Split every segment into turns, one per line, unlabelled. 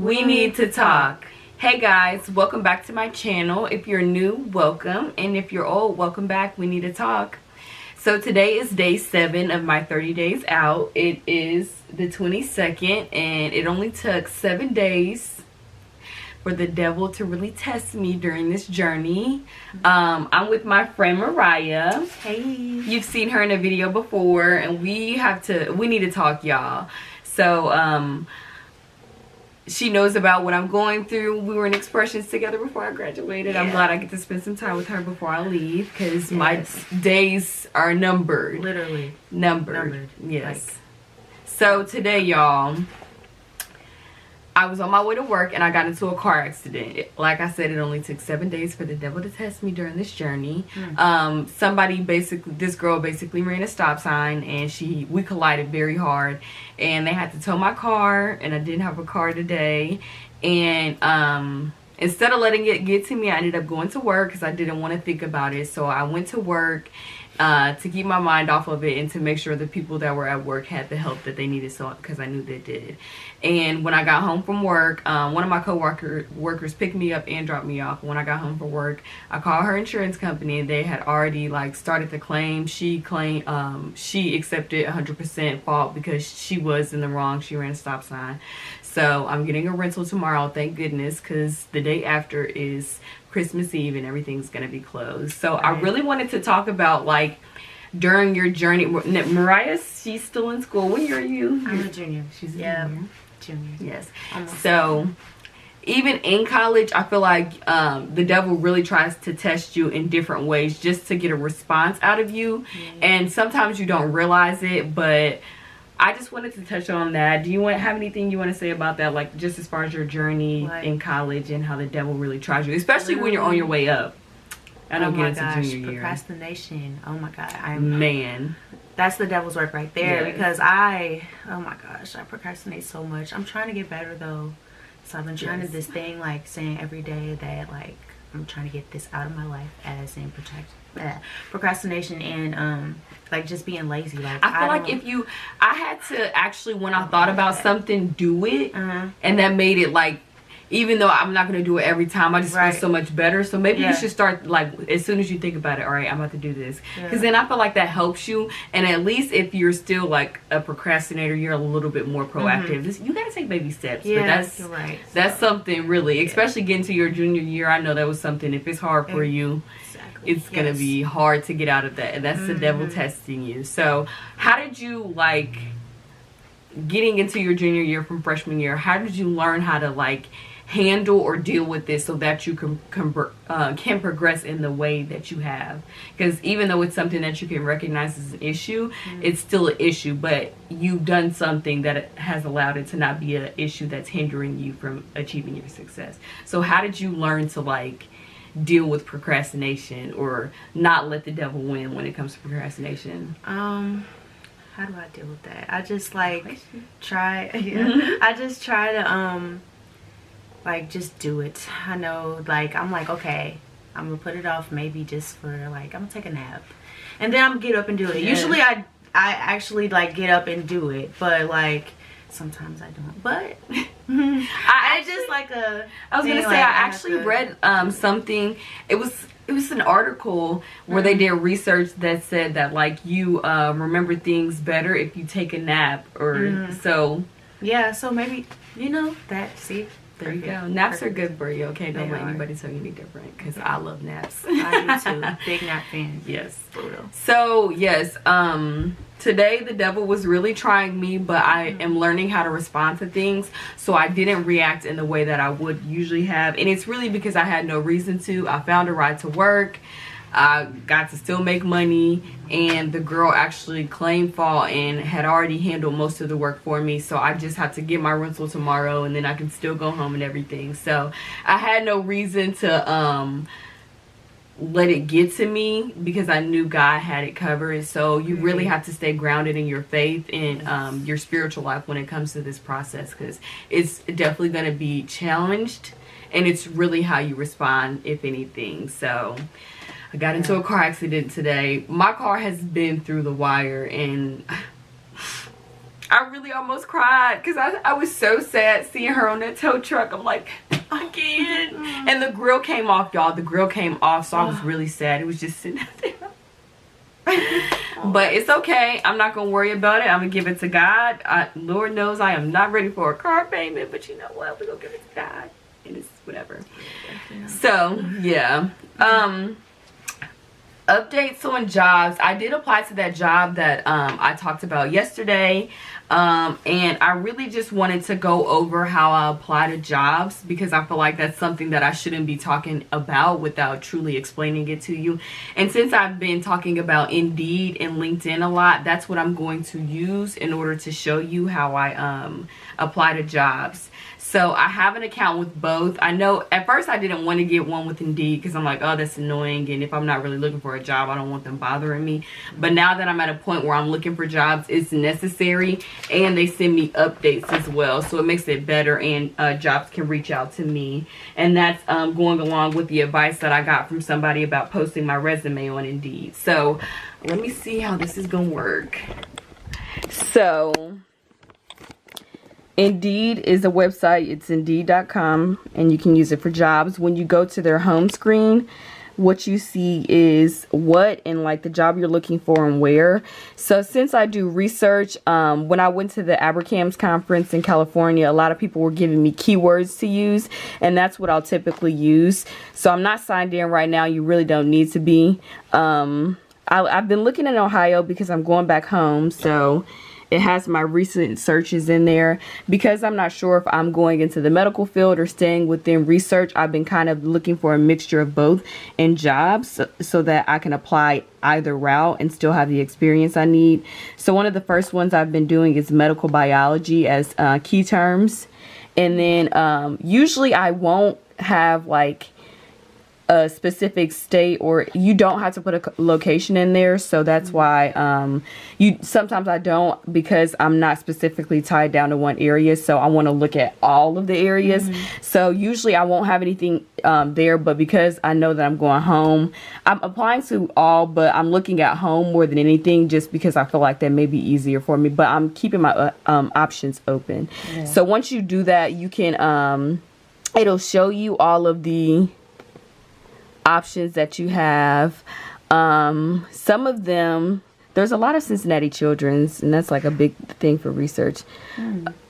We need to talk. Hey guys, welcome back to my channel. If you're new, welcome, and if you're old, welcome back. We need to talk. So today is day 7 of my 30 days out. It is the 22nd, and it only took 7 days for the devil to really test me during this journey. I'm with my friend Mariah.
Hey.
You've seen her in a video before, and we need to talk, y'all. So she knows about what I'm going through. We were in expressions together before I graduated. Yeah. I'm glad I get to spend some time with her before I leave, because my days are numbered.
Literally.
Numbered. Yes. So today, y'all, I was on my way to work and I got into a car accident. Like I said, it only took 7 days for the devil to test me during this journey. This girl basically ran a stop sign, and we collided very hard, and they had to tow my car, and I didn't have a car today. And instead of letting it get to me, I ended up going to work because I didn't want to think about it. So I went to work to keep my mind off of it and to make sure the people that were at work had the help that they needed, so because I knew they did. And when I got home from work, one of my workers picked me up and dropped me off. When I got home from work, I called her insurance company, and they had already started the claim. She claimed she accepted 100% fault because she was in the wrong. She ran a stop sign. So I'm getting a rental tomorrow, thank goodness, because the day after is Christmas Eve and everything's gonna be closed. So I really wanted to talk about during your journey. Mariah, she's still in school. What year are you?
I'm a junior.
She's a
junior.
Yes. Almost. So even in college, I feel like the devil really tries to test you in different ways just to get a response out of you. And sometimes you don't realize it, but I just wanted to touch on that. Do you have anything you want to say about that, just as far as your journey in college and how the devil really tries you, especially when you're on your way up? I know, getting to junior year.
Procrastination. Oh my god, that's the devil's work right there. Yes. Because oh my gosh, I procrastinate so much. I'm trying to get better though, so I've been trying to this thing saying every day that I'm trying to get this out of my life, as in procrastination and just being lazy. I feel I had to actually, when I thought about something, do it, and that made it even though I'm not going to do it every time, I just feel so much better. So maybe you should start as soon as you think about it, all right, I'm about to do this, because then I feel like that helps you. And at least if you're still a procrastinator, you're a little bit more proactive. You got to take baby steps. But you're right.
That's something really, especially getting to your junior year. I know that was something, if it's hard for you, it's gonna be hard to get out of that, and that's the devil testing you. So how did you getting into your junior year from freshman year, how did you learn how to handle or deal with this so that you can progress in the way that you have? Because even though it's something that you can recognize as an issue, it's still an issue, but you've done something that has allowed it to not be an issue that's hindering you from achieving your success. So how did you learn to deal with procrastination, or not let the devil win when it comes to procrastination?
How do I deal with that? I just try I just try to just do it. I know I'm okay, I'm gonna put it off maybe just for I'm gonna take a nap, and then I'm gonna get up and do it. Usually I actually get up and do it, but sometimes I don't. But I was gonna say, I actually read something. It was an article where they did research that said that you remember things better if you take a nap, or so. Yeah, so maybe that. See, there you go. Naps are good for you. Okay, don't let anybody tell you any different, because I love naps. I do too. Big nap fan.
Yes. So yes, today the devil was really trying me, but I am learning how to respond to things, so I didn't react in the way that I would usually have. And it's really because I had no reason to. I found a ride to work. I got to still make money, and the girl actually claimed fault and had already handled most of the work for me, so I just have to get my rental tomorrow, and then I can still go home and everything. So I had no reason to let it get to me, because I knew God had it covered. So you really have to stay grounded in your faith and your spiritual life when it comes to this process, because it's definitely going to be challenged, and it's really how you respond, if anything. So I got into a car accident today. My car has been through the wire, and I really almost cried because I was so sad seeing her on that tow truck. I'm like, again. And the grill came off, y'all. The grill came off, so I was really sad. It was just sitting out there. But it's okay. I'm not gonna worry about it. I'm gonna give it to God. Lord knows I am not ready for a car payment, but you know what, we're gonna give it to God, and it's whatever. So yeah, updates on jobs. I did apply to that job that I talked about yesterday, and I really just wanted to go over how I apply to jobs, because I feel like that's something that I shouldn't be talking about without truly explaining it to you. And since I've been talking about Indeed and LinkedIn a lot, that's what I'm going to use in order to show you how I apply to jobs. So I have an account with both. I know at first I didn't want to get one with Indeed because I'm like, oh, that's annoying, and if I'm not really looking for a job, I don't want them bothering me. But now that I'm at a point where I'm looking for jobs, it's necessary, and they send me updates as well, so it makes it better, and jobs can reach out to me. And that's going along with the advice that I got from somebody about posting my resume on Indeed. So let me see how this is gonna work. So Indeed is a website. It's indeed.com, and you can use it for jobs. When you go to their home screen, what you see is what and like the job you're looking for and where. So since I do research, when I went to the Abercams conference in California, a lot of people were giving me keywords to use, and that's what I'll typically use. So I'm not signed in right now. You really don't need to be. I've been looking in Ohio because I'm going back home, so it has my recent searches in there. Because I'm not sure if I'm going into the medical field or staying within research, I've been kind of looking for a mixture of both in jobs so that I can apply either route and still have the experience I need. So one of the first ones I've been doing is medical biology as key terms. And then usually I won't have like a specific state, or you don't have to put a location in there. So that's why sometimes I don't, because I'm not specifically tied down to one area. So I want to look at all of the areas. So usually I won't have anything there, but because I know that I'm going home, I'm applying to all, but I'm looking at home more than anything, just because I feel like that may be easier for me. But I'm keeping my options open. So once you do that, you can it'll show you all of the options that you have. Some of them, there's a lot of Cincinnati Children's, and that's like a big thing for research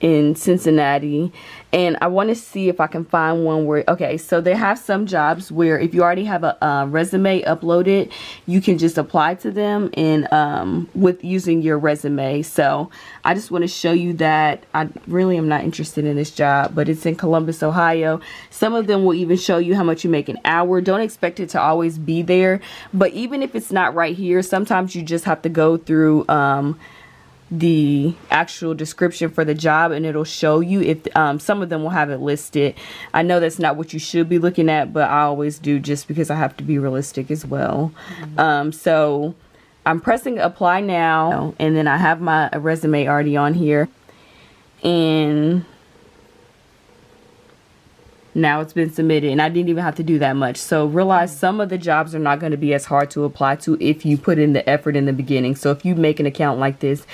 in Cincinnati. And I want to see if I can find one where, okay, so they have some jobs where if you already have a resume uploaded, you can just apply to them and with using your resume. So I just want to show you that. I really am not interested in this job, but it's in Columbus, Ohio. Some of them will even show you how much you make an hour. Don't expect it to always be there, but even if it's not right here, sometimes you just have to go through the actual description for the job, and it'll show you if some of them will have it listed. I know that's not what you should be looking at, but I always do, just because I have to be realistic as well. So I'm pressing apply now, and then I have my resume already on here, and now it's been submitted, and I didn't even have to do that much. So realize some of the jobs are not going to be as hard to apply to if you put in the effort in the beginning. So if you make an account like this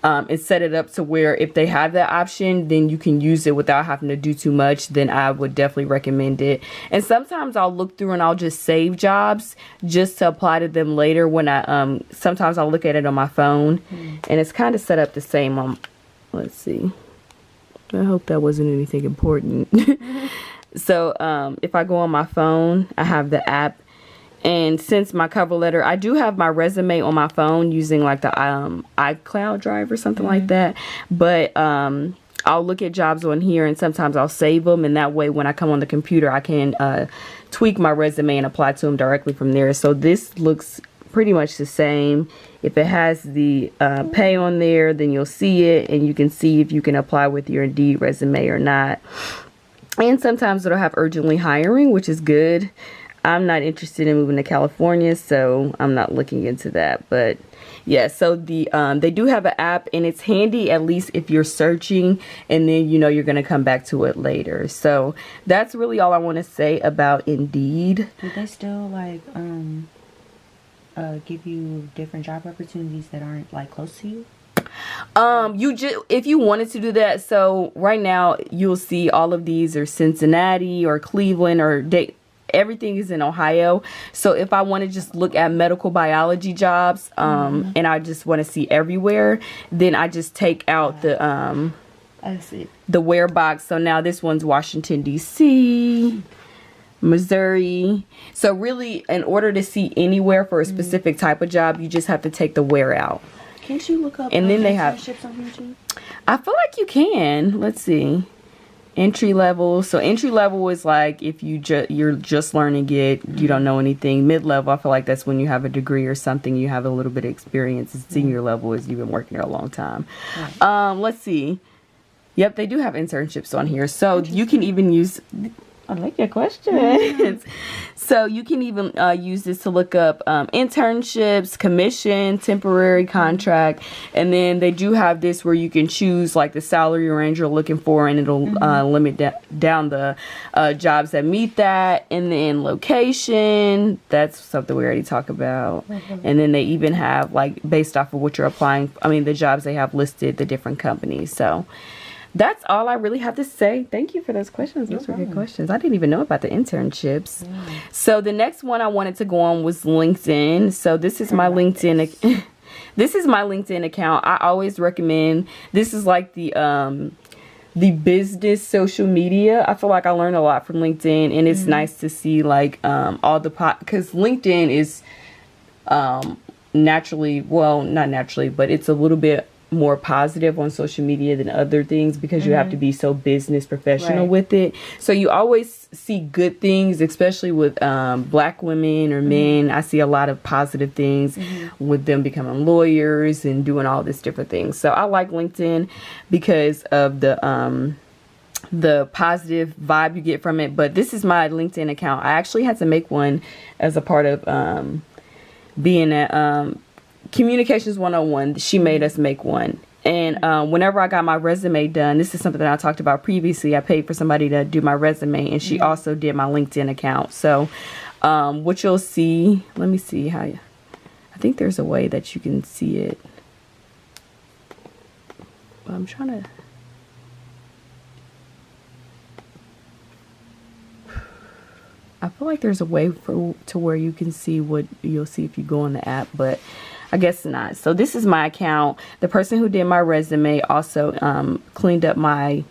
and set it up to where if they have that option, then you can use it without having to do too much, then I would definitely recommend it. And sometimes I'll look through and I'll just save jobs just to apply to them later when I sometimes I'll look at it on my phone, and it's kind of set up the same on, let's see, I hope that wasn't anything important. So if I go on my phone, I have the app, and since my cover letter, I do have my resume on my phone using like the iCloud drive or something like that, but I'll look at jobs on here, and sometimes I'll save them, and that way when I come on the computer, I can tweak my resume and apply to them directly from there. So this looks pretty much the same. If it has the pay on there, then you'll see it, and you can see if you can apply with your Indeed resume or not. And sometimes it'll have urgently hiring, which is good. I'm not interested in moving to California, so I'm not looking into that. But yeah, so they do have an app, and it's handy at least if you're searching, and then you know you're going to come back to it later. So that's really all I want to say about Indeed.
Do they still like give you different job opportunities that aren't like close to you?
You just, if you wanted to do that, so right now you'll see all of these are Cincinnati or Cleveland or everything is in Ohio. So if I want to just look at medical biology jobs, and I just want to see everywhere, then I just take out the
I see.
the where box. So now this one's Washington DC, Missouri. So really, in order to see anywhere for a specific type of job, you just have to take the where out.
Can't you look up
And then they have
internships on YouTube?
I feel like you can. Let's see. Entry level. So entry level is like if you're just learning it, you don't know anything. Mid level, I feel like that's when you have a degree or something, you have a little bit of experience. And senior level is you've been working there a long time. Let's see. Yep, they do have internships on here. So you can even use, I like your questions. So you can even use this to look up internships, commission, temporary contract. And then they do have this where you can choose like the salary range you're looking for, and it'll limit down the jobs that meet that. And then location, that's something we already talked about. And then they even have like based off of what you're applying, I mean the jobs they have listed, the different companies. So that's all I really have to say. Thank you for those questions. Those were good questions. I didn't even know about the internships. So the next one I wanted to go on was LinkedIn. So this is my LinkedIn. This is my LinkedIn account. I always recommend. This is like the business social media. I feel like I learned a lot from LinkedIn, and it's nice to see like all the because LinkedIn is naturally, well, not naturally, but it's a little bit more positive on social media than other things because you have to be so business professional with it. So you always see good things, especially with black women or men. I see a lot of positive things with them becoming lawyers and doing all this different things. So I like LinkedIn because of the positive vibe you get from it. But this is my LinkedIn account. I actually had to make one as a part of being at Communications 101. She made us make one. And whenever I got my resume done, this is something that I talked about previously. I paid for somebody to do my resume, and she also did my LinkedIn account. So what you'll see, let me see how I think there's a way that you can see it. I'm trying to. I feel like there's a way to where you can see what you'll see if you go on the app, but I guess not. So this is my account. The person who did my resume also cleaned up my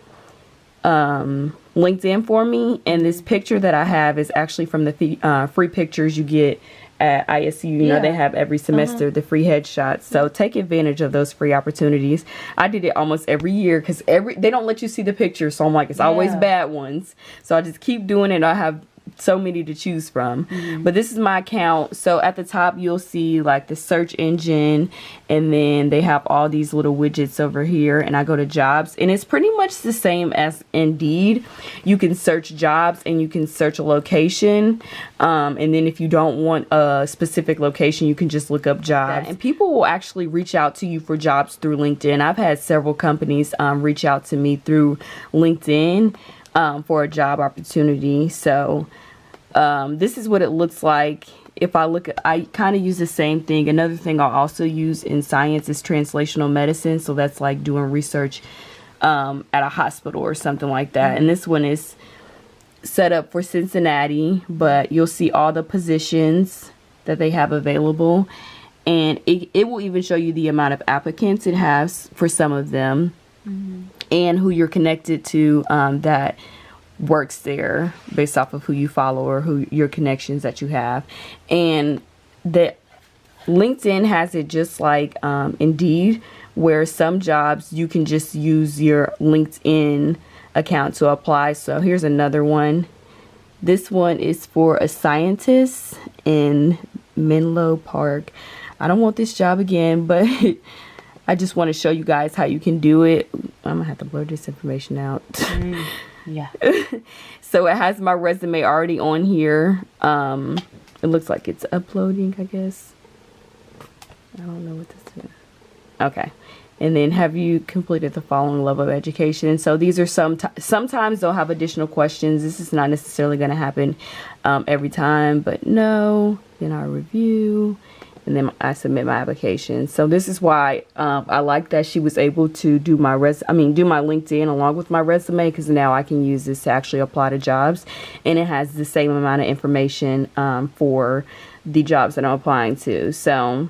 LinkedIn for me. And this picture that I have is actually from the free pictures you get at ISU. You know, they have every semester the free headshots. So take advantage of those free opportunities. I did it almost every year because they don't let you see the pictures. So I'm like, it's always bad ones. So I just keep doing it. I have so many to choose from. But this is my account. So at the top you'll see like the search engine, and then they have all these little widgets over here, and I go to jobs, and it's pretty much the same as Indeed. You can search jobs and you can search a location, and then if you don't want a specific location, you can just look up jobs, and people will actually reach out to you for jobs through LinkedIn. I've had several companies reach out to me through LinkedIn for a job opportunity. So this is what it looks like. If I look at, I kind of use the same thing. Another thing I also use in science is translational medicine. So that's like doing research at a hospital or something like that. And this one is set up for Cincinnati, but you'll see all the positions that they have available. And it will even show you the amount of applicants it has for some of them, and who you're connected to that works there based off of who you follow or who your connections that you have. And the LinkedIn has it just like Indeed, where some jobs you can just use your LinkedIn account to apply. So here's another one. This one is for a scientist in Menlo Park. I don't want this job again, but I just want to show you guys how you can do it. I'm gonna have to blur this information out. Yeah. So it has my resume already on here. It looks like it's uploading, I guess. I don't know what this is. Okay. And then, have you completed the following level of education? So these are sometimes they'll have additional questions. This is not necessarily going to happen every time, but no. Then our review. and then I submit my application. So this is why I like that she was able to do my do my LinkedIn along with my resume, because now I can use this to actually apply to jobs, and it has the same amount of information for the jobs that I'm applying to. So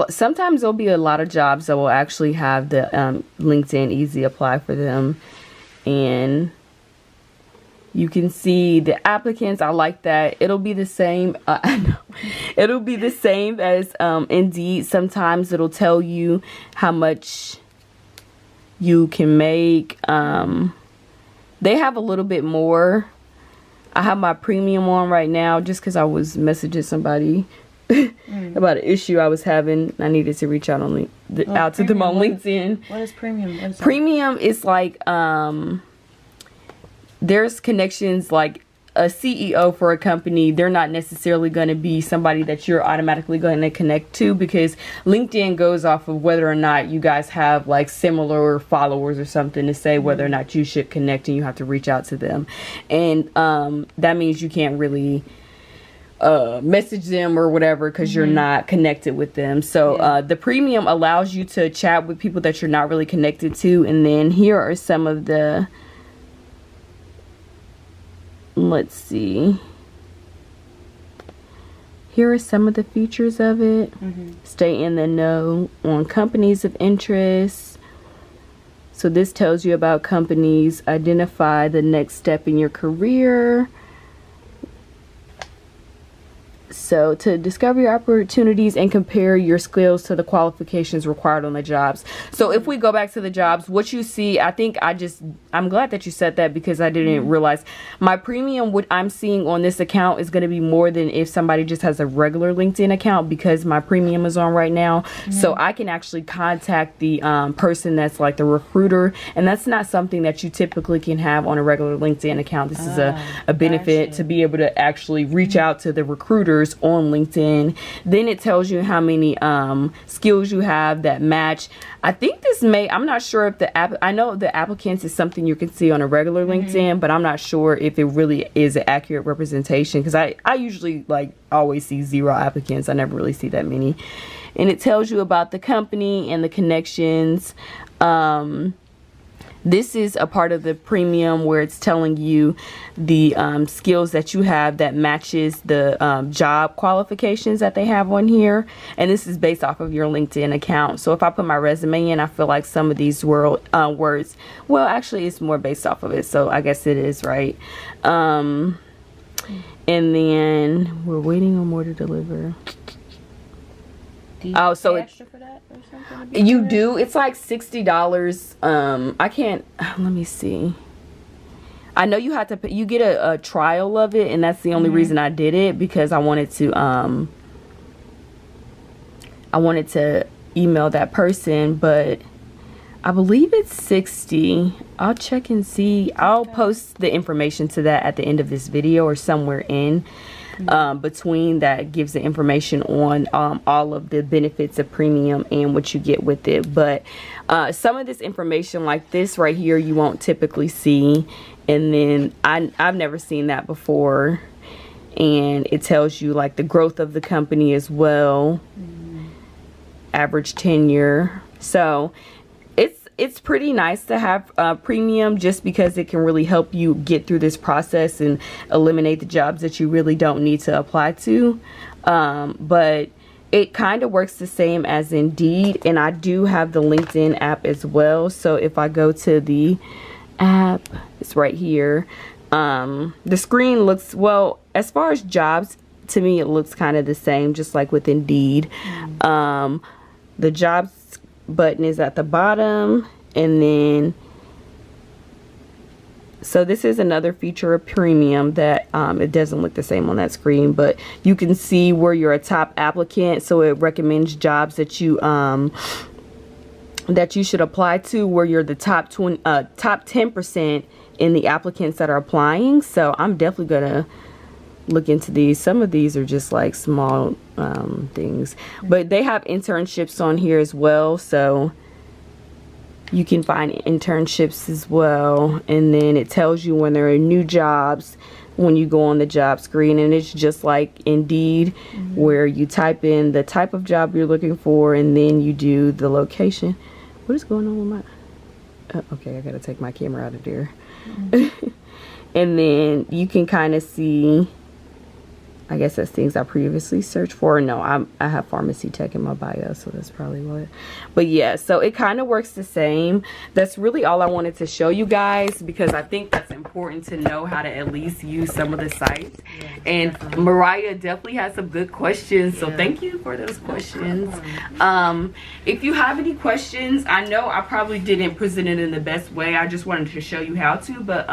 sometimes there'll be a lot of jobs that will actually have the LinkedIn easy apply for them, and you can see the applicants. I like that. It'll be the same. I know. It'll be the same as Indeed. Sometimes it'll tell you how much you can make. They have a little bit more. I have my premium on right now just because I was messaging somebody about an issue I was having. I needed to reach out on out to them on LinkedIn.
What is premium?
Premium is like there's connections, like a CEO for a company. They're not necessarily going to be somebody that you're automatically going to connect to, because LinkedIn goes off of whether or not you guys have like similar followers or something to say whether or not you should connect, and you have to reach out to them. And that means you can't really message them or whatever because you're not connected with them. So the premium allows you to chat with people that you're not really connected to. And then here are some of the, let's see, here are some of the features of it. Stay in the know on companies of interest. So this tells you about companies. Identify the next step in your career. So to discover your opportunities and compare your skills to the qualifications required on the jobs. So if we go back to the jobs, what you see, I'm glad that you said that, because I didn't realize my premium, what I'm seeing on this account is going to be more than if somebody just has a regular LinkedIn account, because my premium is on right now. So I can actually contact the person that's like the recruiter, and that's not something that you typically can have on a regular LinkedIn account. This is a benefit to be able to actually reach out to the recruiters on LinkedIn. Then it tells you how many skills you have that match. I think I'm not sure if I know the applicants is something you can see on a regular LinkedIn, but I'm not sure if it really is an accurate representation, because I usually like always see 0 applicants. I never really see that many. And it tells you about the company and the connections. This is a part of the premium where it's telling you the skills that you have that matches the job qualifications that they have on here. And this is based off of your LinkedIn account. So if I put my resume in, I feel like some of these words, well, actually it's more based off of it. So I guess it is, right? And then we're waiting on more to deliver.
Oh, so it's extra for that or something?
You do. It's like $60. I can't. Let me see. I know you have to pay, you get a trial of it, and that's the only reason I did it, because I wanted to email that person, but I believe it's 60. I'll check and see. I'll post the information to that at the end of this video or somewhere in between that gives the information on all of the benefits of premium and what you get with it. But some of this information like this right here you won't typically see, and then I've never seen that before, and it tells you like the growth of the company as well, average tenure. So it's pretty nice to have premium, just because it can really help you get through this process and eliminate the jobs that you really don't need to apply to. But it kind of works the same as Indeed, and I do have the LinkedIn app as well. So if I go to the app, it's right here. The screen looks, well, as far as jobs, to me it looks kind of the same, just like with Indeed. The jobs button is at the bottom, and then so this is another feature of premium that it doesn't look the same on that screen, but you can see where you're a top applicant, so it recommends jobs that you should apply to, where you're the top 10% in the applicants that are applying. So I'm definitely gonna look into these. Some of these are just like small things, but they have internships on here as well, so you can find internships as well. And then it tells you when there are new jobs
when you go on the job screen, and it's just like Indeed, where you type in the type of job you're looking for and then you do the location. What is going on with my okay, I gotta take my camera out of there. And then you can kind of see, I guess that's things I previously searched for. No, I have pharmacy tech in my bio, so that's probably what. But yeah, so it kind of works the same. That's really all I wanted to show you guys, because I think that's important to know how to at least use some of the sites. And definitely. Mariah definitely has some good questions, so thank you for those questions. If you have any questions, I know I probably didn't present it in the best way. I just wanted to show you how to, but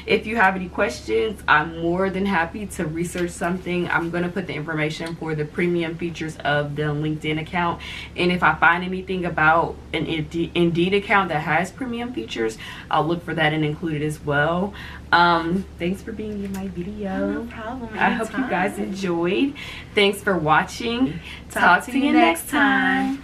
if you have any questions, I'm more than happy to research something. I'm going to put the information for the premium features of the LinkedIn account. And if I find anything about an Indeed account that has premium features, I'll look for that and include it as well. Thanks for being in my video.
No problem.
I hope you guys enjoyed. Thanks for watching. Talk to you next time.